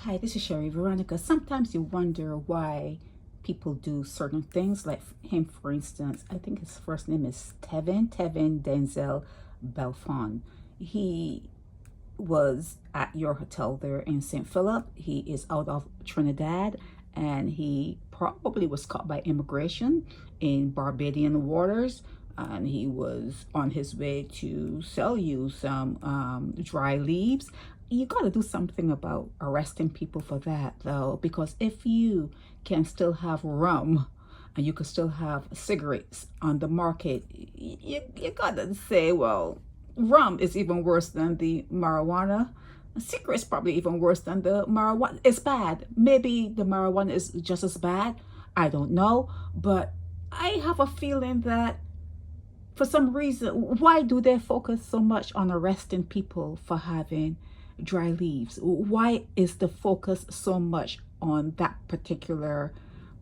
Hi, this is Sherry Veronica. Sometimes you wonder why people do certain things. Like him, for instance, I think his first name is Tevin Denzel Belfon. He was at your hotel there in St. Philip. He is out of Trinidad, and he probably was caught by immigration in Barbadian waters, and he was on his way to sell you some dry leaves. You got to do something about arresting people for that, though, because if you can still have rum and you can still have cigarettes on the market, you got to say, well, rum is even worse than the marijuana. Cigarettes probably even worse than the marijuana. It's bad. Maybe the marijuana is just as bad. I don't know. But I have a feeling that for some reason, why do they focus so much on arresting people for having dry leaves? Why is the focus so much on that particular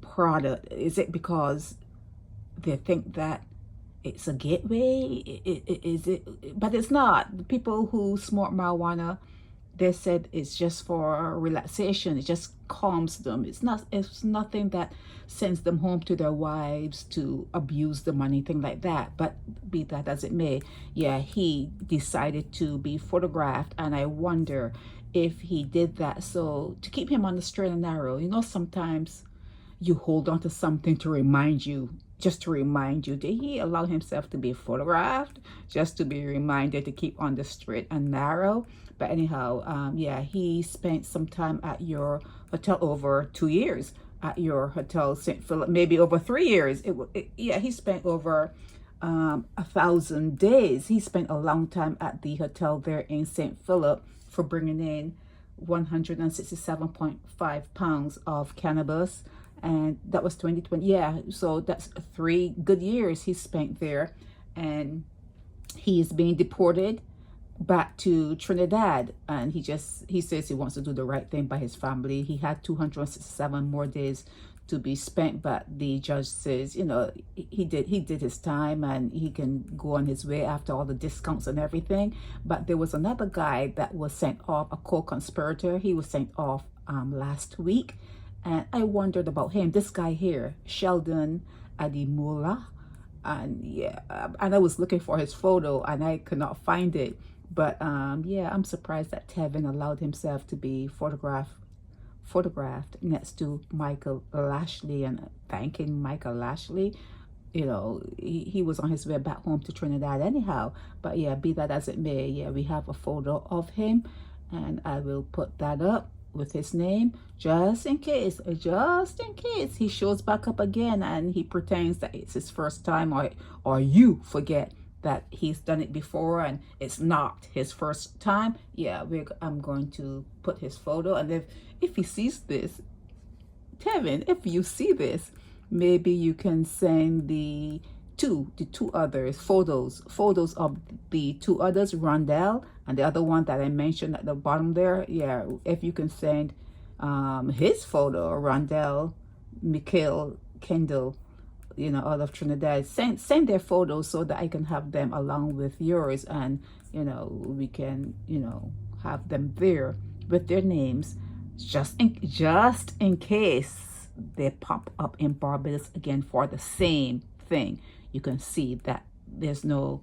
product? Is it because they think that it's a gateway? Is it? But it's not. The people who smoke marijuana, they said it's just for relaxation. It just calms them. It's not. It's nothing that sends them home to their wives to abuse them or anything like that. But be that as it may, yeah, he decided to be photographed, and I wonder if he did that so to keep him on the straight and narrow. You know, sometimes you hold on to something to remind you, just to remind you. Did he allow himself to be photographed just to be reminded to keep on the straight and narrow? But anyhow, yeah, he spent some time at your hotel, over 2 years at your hotel St. Philip, maybe over 3 years. Yeah, he spent over 1,000 days. He spent a long time at the hotel there in St. Philip for bringing in 167.5 pounds of cannabis, and that was 2020. Yeah, so that's 3 good years he spent there, and he is being deported back to Trinidad, and he says he wants to do the right thing by his family. He had 267 more days to be spent, but the judge says, you know, he did his time and he can go on his way after all the discounts and everything. But there was another guy that was sent off, a co-conspirator. He was sent off last week, and I wondered about him. This guy here, Sheldon Adimoolah, and yeah, and I was looking for his photo and I could not find it. But yeah, I'm surprised that Tevin allowed himself to be photographed next to Michael Lashley and thanking Michael Lashley. You know, he was on his way back home to Trinidad anyhow. But yeah, be that as it may, yeah, we have a photo of him, and I will put that up with his name just in case he shows back up again and he pretends that it's his first time, or you forget that he's done it before and it's not his first time. Yeah, I'm going to put his photo, and if he sees this, Tevin, if you see this, maybe you can send the two others photos of the 2 others, Rondelle and the other one that I mentioned at the bottom there. Yeah, if you can send his photo, Rondelle, Mikhail, Kendall, you know, out of Trinidad, send their photos so that I can have them along with yours, and you know, we can, you know, have them there with their names, just in case they pop up in Barbados again for the same thing. You can see that there's no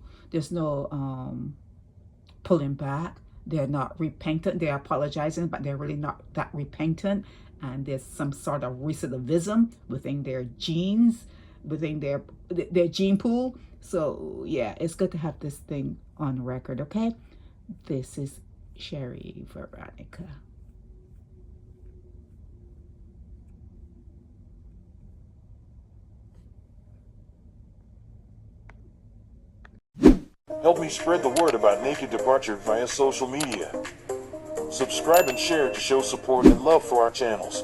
pulling back. They're not repentant. They're apologizing, but they're really not that repentant, and there's some sort of recidivism within their genes, within their gene pool. So yeah, it's good to have this thing on record. Okay, this is Sherry Veronica. Help me spread the word about Naked Departure via social media. Subscribe and share to show support and love for our channels.